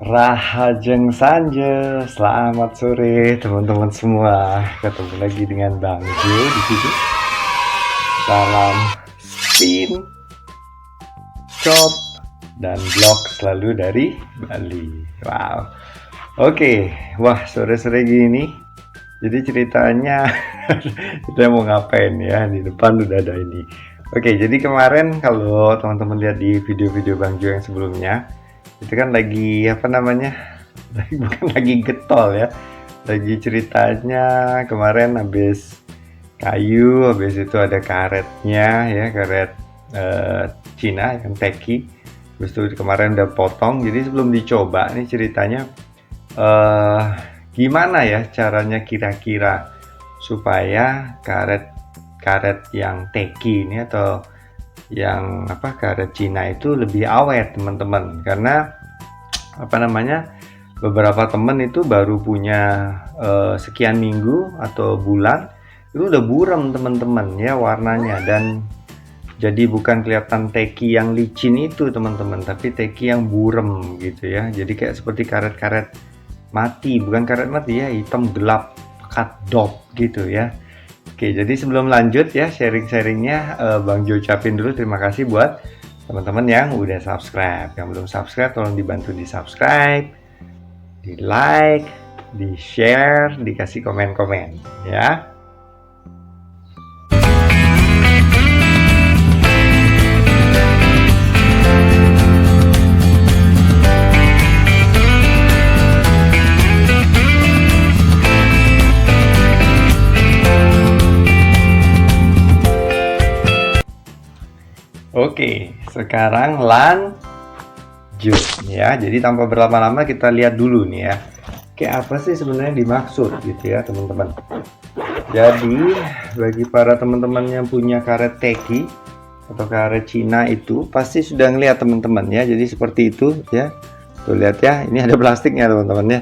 Rahajeng Sanje, selamat sore teman-teman semua. Ketemu lagi dengan Bang Jo di sini. Salam spin, chop, dan blog selalu dari Bali. Wow. Oke, wah sore-sore gini. Jadi ceritanya kita mau ngapain ya? Di depan udah ada ini. Oke, jadi kemarin kalau teman-teman lihat di video-video Bang Jo yang sebelumnya, itu kan lagi apa namanya, bukan lagi getol ya, lagi ceritanya kemarin habis kayu, habis itu ada karetnya ya, karet Cina yang teki, habis itu kemarin udah potong. Jadi sebelum dicoba nih ceritanya, gimana ya caranya kira-kira supaya karet yang teki ini atau yang apa karet Cina itu lebih awet teman-teman, karena apa namanya, beberapa temen itu baru punya sekian minggu atau bulan itu udah buram teman-teman ya warnanya, dan jadi bukan kelihatan teki yang licin itu teman-teman, tapi teki yang buram gitu ya. Jadi kayak seperti karet-karet mati, bukan karet mati ya, hitam gelap pekat dop gitu ya. Oke, jadi sebelum lanjut ya sharing-sharingnya, Bang Jo ucapin dulu terima kasih buat teman-teman yang udah subscribe. Yang belum subscribe tolong dibantu di subscribe, di like, di share, dikasih komen-komen ya. Oke, sekarang lanjut ya. Jadi tanpa berlama-lama kita lihat dulu nih ya. Kayak apa sih sebenarnya dimaksud gitu ya teman-teman. Jadi bagi para teman-teman yang punya karet teki atau karet Cina itu pasti sudah ngeliat teman-teman ya. Jadi seperti itu ya. Tuh lihat ya, ini ada plastiknya teman-teman ya.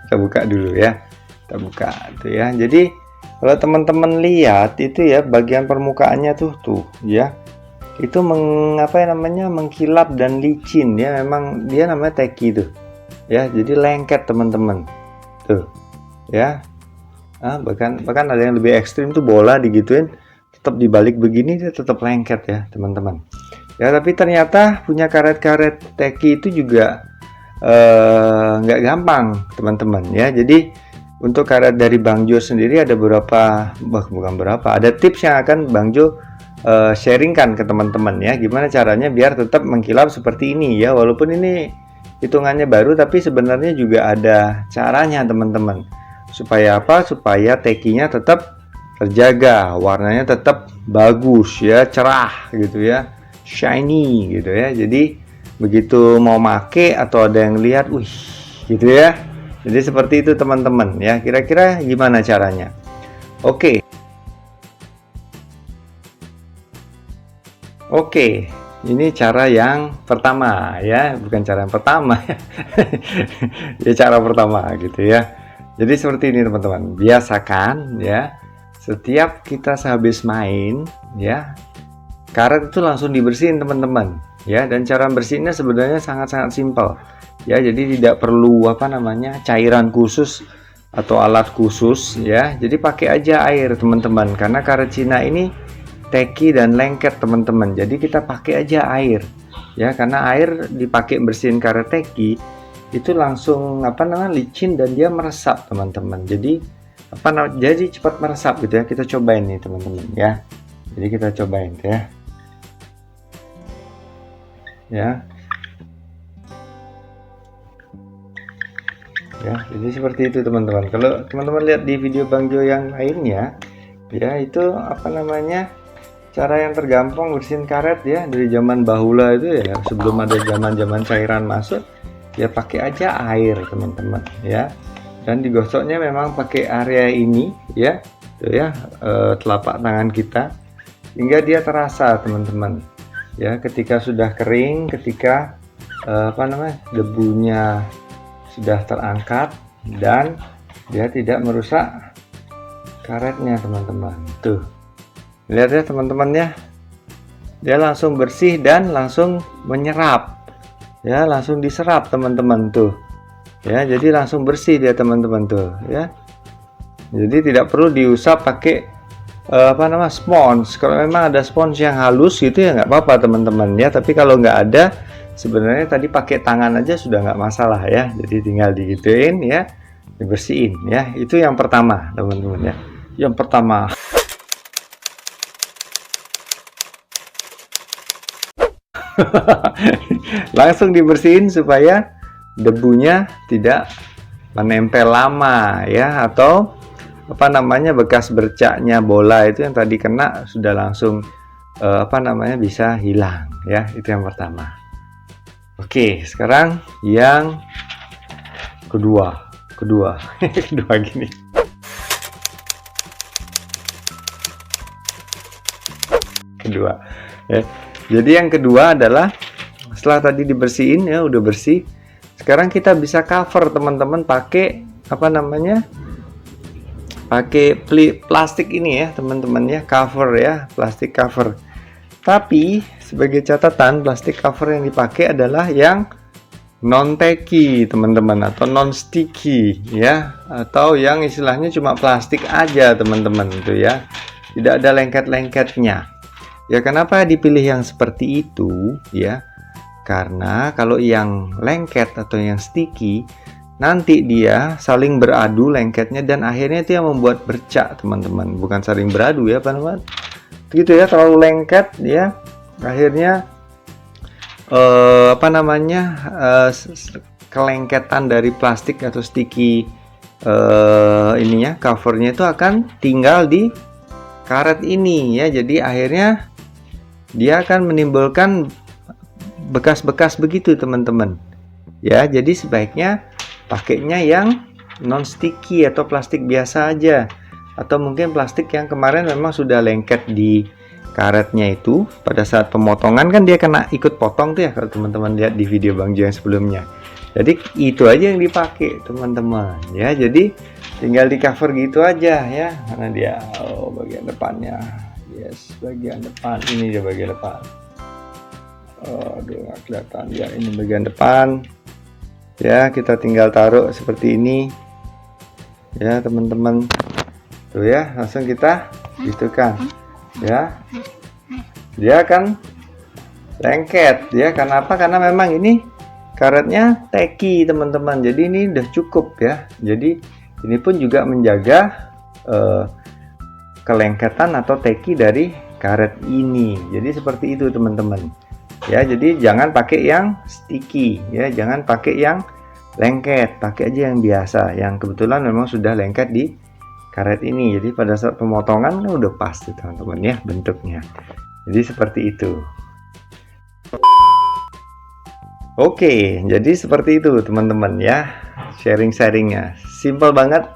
Kita buka dulu ya. Kita buka tuh ya. Jadi kalau teman-teman lihat itu ya bagian permukaannya tuh ya, itu mengkilap dan licin ya, memang dia namanya teki tuh ya, jadi lengket teman-teman tuh ya. Bahkan ada yang lebih ekstrim tuh, bola digituin tetap dibalik begini dia tetap lengket ya teman-teman ya. Tapi ternyata punya karet-karet teki itu juga nggak gampang teman-teman ya. Jadi untuk karet dari Bang Jo sendiri ada ada tips yang akan Bang Jo sharingkan ke teman-teman ya, gimana caranya biar tetap mengkilap seperti ini ya. Walaupun ini hitungannya baru, tapi sebenarnya juga ada caranya teman-teman, supaya apa, supaya tekinya tetap terjaga, warnanya tetap bagus ya, cerah gitu ya, shiny gitu ya. Jadi begitu mau make atau ada yang lihat, wih gitu ya. Jadi seperti itu teman-teman ya, kira-kira gimana caranya? Oke, ini cara yang pertama ya, bukan cara yang pertama ya. Ya cara pertama gitu ya. Jadi seperti ini teman-teman, biasakan ya, setiap kita sehabis main ya, karet itu langsung dibersihin teman-teman ya. Dan cara bersihnya sebenarnya sangat-sangat simpel ya. Jadi tidak perlu cairan khusus atau alat khusus ya. Jadi pakai aja air teman-teman, karena karet Cina ini teki dan lengket teman-teman. Jadi kita pakai aja air ya, karena air dipakai bersihin karet teki itu langsung licin dan dia meresap teman-teman. Jadi jadi cepat meresap gitu ya. Kita cobain nih teman-teman ya. Jadi kita cobain ya. Ya, jadi seperti itu teman-teman. Kalau teman-teman lihat di video Bang Jo yang lainnya ya, itu cara yang tergampang bersihin karet ya dari zaman bahula itu ya, sebelum ada zaman cairan masuk ya, pakai aja air teman-teman ya. Dan digosoknya memang pakai area ini ya, tuh ya, telapak tangan kita, hingga dia terasa teman-teman ya. Ketika sudah kering, ketika debunya sudah terangkat dan dia tidak merusak karetnya teman-teman. Tuh lihat ya teman-teman ya, dia langsung bersih dan langsung menyerap Ya, langsung diserap teman-teman tuh. Ya, jadi langsung bersih dia teman-teman tuh ya. Jadi tidak perlu diusap pakai spons. Kalau memang ada spons yang halus gitu ya nggak apa-apa teman-teman ya. Tapi kalau nggak ada, sebenarnya tadi pakai tangan aja sudah nggak masalah ya. Jadi tinggal digituin ya, dibersihin ya. Itu yang pertama teman-teman ya. Yang pertama. Langsung dibersihin supaya debunya tidak menempel lama ya, atau bekas bercaknya bola itu yang tadi kena sudah langsung bisa hilang ya. Itu yang pertama. Oke, sekarang yang kedua kedua gini. Kedua ya. Jadi yang kedua adalah setelah tadi dibersihin ya, udah bersih. Sekarang kita bisa cover teman-teman pakai pakai plastik ini ya teman-teman ya, cover ya, plastik cover. Tapi sebagai catatan, plastik cover yang dipakai adalah yang non tacky teman-teman, atau non sticky ya, atau yang istilahnya cuma plastik aja teman-teman itu ya, tidak ada lengket-lengketnya. Ya, kenapa dipilih yang seperti itu ya? Karena kalau yang lengket atau yang sticky, nanti dia saling beradu lengketnya dan akhirnya itu yang membuat bercak teman-teman. Bukan saling beradu ya teman-teman. Gitu ya, terlalu lengket ya, akhirnya kelengketan dari plastik atau sticky covernya itu akan tinggal di karet ini ya. Jadi akhirnya dia akan menimbulkan bekas-bekas begitu teman-teman ya. Jadi sebaiknya pakainya yang non sticky atau plastik biasa aja, atau mungkin plastik yang kemarin memang sudah lengket di karetnya itu. Pada saat pemotongan kan dia kena ikut potong tuh ya, kalau teman-teman lihat di video Bang Jo yang sebelumnya. Jadi itu aja yang dipakai teman-teman ya. Jadi tinggal di cover gitu aja ya. Mana dia? Oh, bagian depannya. Yes, bagian depan ini dia, bagian depan. Oh, aduh, nggak kelihatan ya, ini bagian depan ya. Kita tinggal taruh seperti ini ya teman-teman tuh ya, langsung kita gitukan ya, dia akan lengket ya. Kenapa? Karena memang ini karetnya tacky teman-teman, jadi ini udah cukup ya. Jadi ini pun juga menjaga kelengketan atau tacky dari karet ini. Jadi seperti itu teman-teman ya. Jadi jangan pakai yang sticky ya, jangan pakai yang lengket, pakai aja yang biasa yang kebetulan memang sudah lengket di karet ini. Jadi pada saat pemotongan udah pas teman-teman ya bentuknya. Jadi seperti itu. Oke, jadi seperti itu teman-teman ya, sharing-sharingnya simple banget,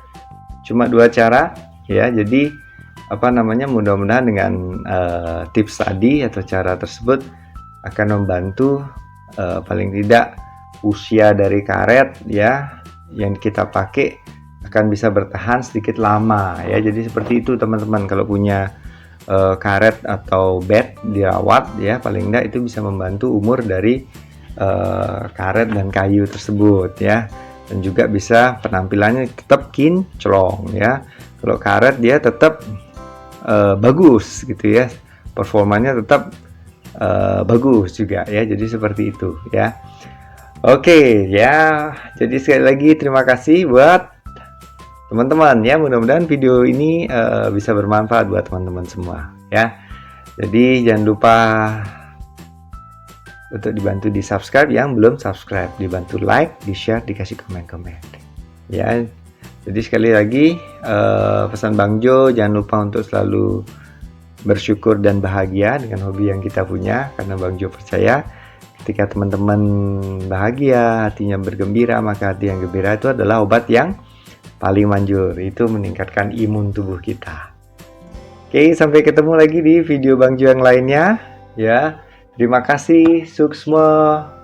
cuma 2 cara ya. Jadi mudah-mudahan dengan tips tadi atau cara tersebut akan membantu paling tidak usia dari karet ya yang kita pakai akan bisa bertahan sedikit lama ya. Jadi seperti itu teman-teman, kalau punya karet atau bed dirawat ya, paling tidak itu bisa membantu umur dari karet dan kayu tersebut ya, dan juga bisa penampilannya tetap kinclong ya. Kalau karet dia tetap bagus gitu ya, performanya tetap bagus juga ya. Jadi seperti itu ya. Oke ya, jadi sekali lagi terima kasih buat teman-teman ya. Mudah-mudahan video ini bisa bermanfaat buat teman-teman semua ya. Jadi jangan lupa untuk dibantu di subscribe yang belum subscribe, dibantu like, di share, dikasih komen-komen ya. Jadi sekali lagi pesan Bang Jo, jangan lupa untuk selalu bersyukur dan bahagia dengan hobi yang kita punya, karena Bang Jo percaya ketika teman-teman bahagia, hatinya bergembira, maka hati yang gembira itu adalah obat yang paling manjur, itu meningkatkan imun tubuh kita. Oke, sampai ketemu lagi di video Bang Jo yang lainnya ya. Terima kasih, sukses.